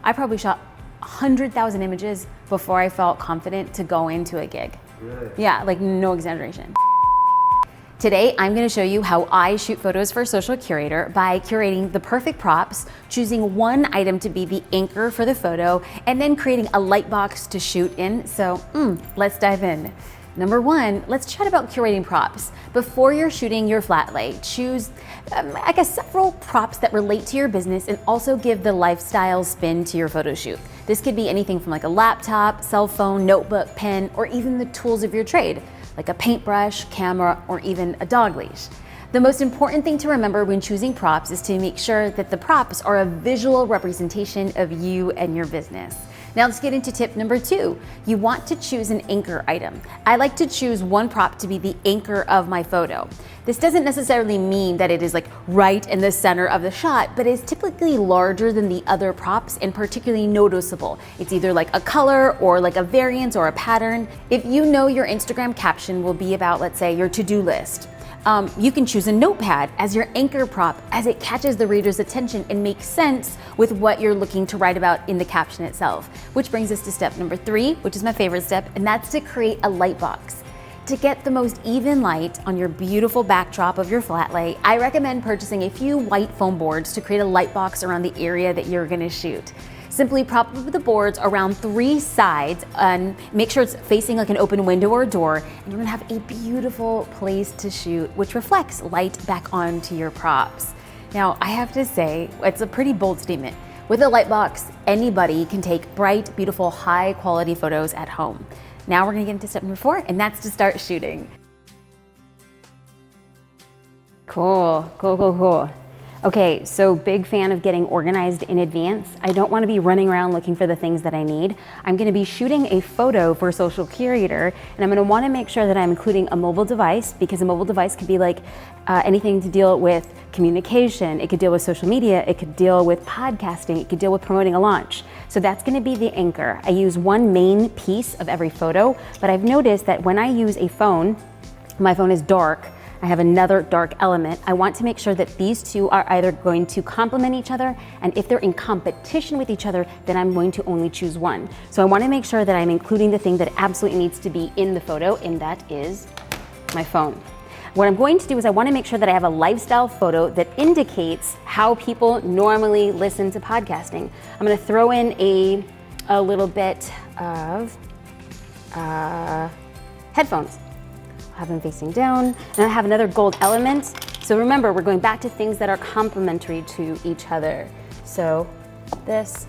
I probably shot 100,000 images before I felt confident to go into a gig. Really? Yeah, like no exaggeration. Today, I'm gonna show you how I shoot photos for Social Curator by curating the perfect props, choosing one item to be the anchor for the photo, and then creating a light box to shoot in. So let's dive in. Number one, let's chat about curating props. Before you're shooting your flat lay, choose, several props that relate to your business and also give the lifestyle spin to your photo shoot. This could be anything from like a laptop, cell phone, notebook, pen, or even the tools of your trade, like a paintbrush, camera, or even a dog leash. The most important thing to remember when choosing props is to make sure that the props are a visual representation of you and your business. Now let's get into tip number two. You want to choose an anchor item. I like to choose one prop to be the anchor of my photo. This doesn't necessarily mean that it is like right in the center of the shot, but it's typically larger than the other props and particularly noticeable. It's either like a color or like a variance or a pattern. If you know your Instagram caption will be about, let's say, your to-do list, you can choose a notepad as your anchor prop as it catches the reader's attention and makes sense with what you're looking to write about in the caption itself. Which brings us to step number three, which is my favorite step, and that's to create a light box. To get the most even light on your beautiful backdrop of your flat lay, I recommend purchasing a few white foam boards to create a light box around the area that you're gonna shoot. Simply prop up the boards around three sides and make sure it's facing like an open window or door, and you're gonna have a beautiful place to shoot, which reflects light back onto your props. Now, I have to say, it's a pretty bold statement. With a light box, anybody can take bright, beautiful, high quality photos at home. Now we're gonna get into step number four, and that's to start shooting. Cool. Okay, so big fan of getting organized in advance. I don't want to be running around looking for the things that I need. I'm going to be shooting a photo for Social Curator, and I'm going to want to make sure that I'm including a mobile device, because a mobile device could be like anything to deal with communication. It could deal with social media. It could deal with podcasting. It could deal with promoting a launch. So that's going to be the anchor. I use one main piece of every photo, but I've noticed that when I use a phone, my phone is dark, I have another dark element. I want to make sure that these two are either going to complement each other, and if they're in competition with each other, then I'm going to only choose one. So I want to make sure that I'm including the thing that absolutely needs to be in the photo, and that is my phone. What I'm going to do is I want to make sure that I have a lifestyle photo that indicates how people normally listen to podcasting. I'm going to throw in a little bit of headphones. Have them facing down, and I have another gold element. So remember, we're going back to things that are complementary to each other. So this,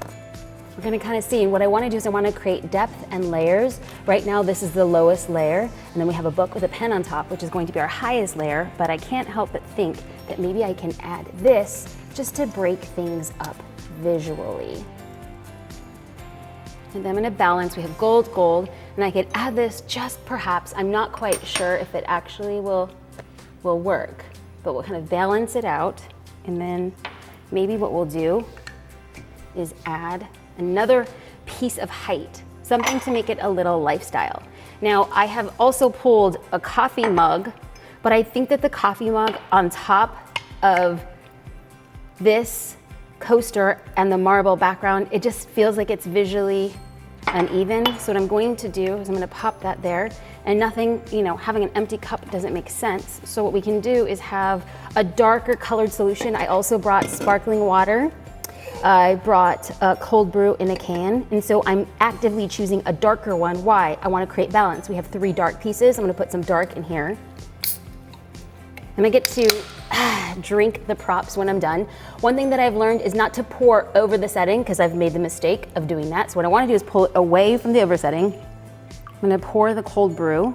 we're gonna kind of see, and what I wanna do is I wanna create depth and layers. Right now, this is the lowest layer, and then we have a book with a pen on top, which is going to be our highest layer, but I can't help but think that maybe I can add this just to break things up visually. And then I'm gonna balance, we have gold, and I could add this just perhaps, I'm not quite sure if it actually will work, but we'll kind of balance it out, and then maybe what we'll do is add another piece of height, something to make it a little lifestyle. Now, I have also pulled a coffee mug, but I think that the coffee mug on top of this coaster and the marble background, it just feels like it's visually uneven. So what I'm going to do is I'm going to pop that there, and nothing, having an empty cup doesn't make sense. So what we can do is have a darker colored solution. I also brought sparkling water. I brought a cold brew in a can, and so I'm actively choosing a darker one. Why? I want to create balance. We have three dark pieces. I'm going to put some dark in here. And I get to drink the props when I'm done. One thing that I've learned is not to pour over the setting, because I've made the mistake of doing that. So what I want to do is pull it away from the oversetting. I'm going to pour the cold brew.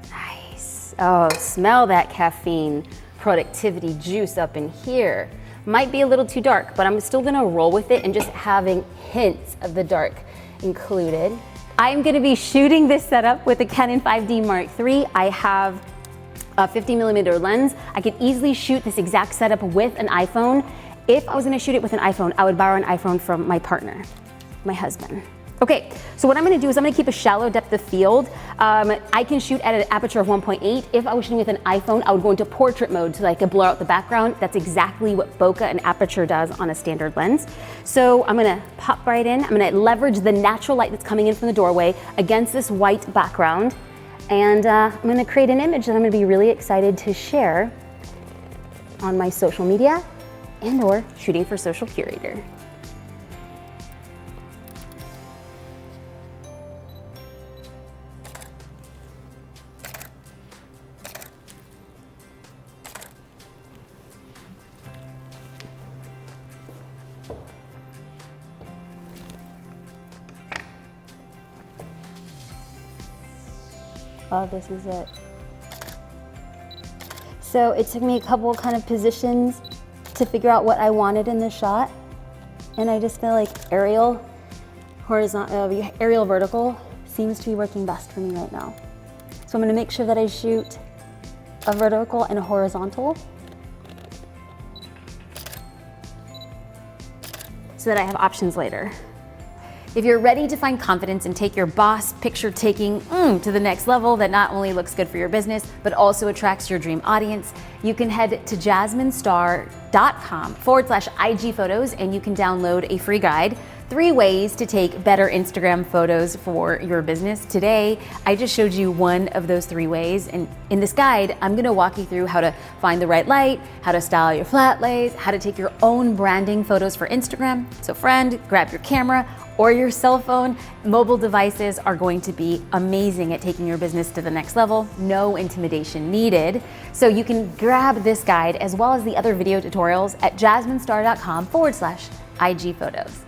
Nice. Oh, smell that caffeine productivity juice up in here. Might be a little too dark, but I'm still going to roll with it and just having hints of the dark included. I'm going to be shooting this setup with a Canon 5D Mark III. I have a 50mm lens. I could easily shoot this exact setup with an iPhone. If I was gonna shoot it with an iPhone, I would borrow an iPhone from my partner, my husband. Okay, so what I'm gonna do is I'm gonna keep a shallow depth of field. I can shoot at an aperture of 1.8. If I was shooting with an iPhone, I would go into portrait mode so that I could blur out the background. That's exactly what bokeh and aperture does on a standard lens. So I'm gonna pop right in. I'm gonna leverage the natural light that's coming in from the doorway against this white background. And I'm gonna create an image that I'm gonna be really excited to share on my social media and or shooting for Social Curator. Oh, this is it. So it took me a couple kind of positions to figure out what I wanted in the shot. And I just feel like aerial, horizontal, aerial vertical seems to be working best for me right now. So I'm gonna make sure that I shoot a vertical and a horizontal so that I have options later. If you're ready to find confidence and take your boss picture taking to the next level that not only looks good for your business, but also attracts your dream audience, you can head to jasminestar.com/IG photos and you can download a free guide, 3 ways to take better Instagram photos for your business. Today, I just showed you one of those 3 ways. And in this guide, I'm gonna walk you through how to find the right light, how to style your flat lays, how to take your own branding photos for Instagram. So friend, grab your camera or your cell phone. Mobile devices are going to be amazing at taking your business to the next level. No intimidation needed. So you can grab this guide as well as the other video tutorials at jasminestar.com/IG photos.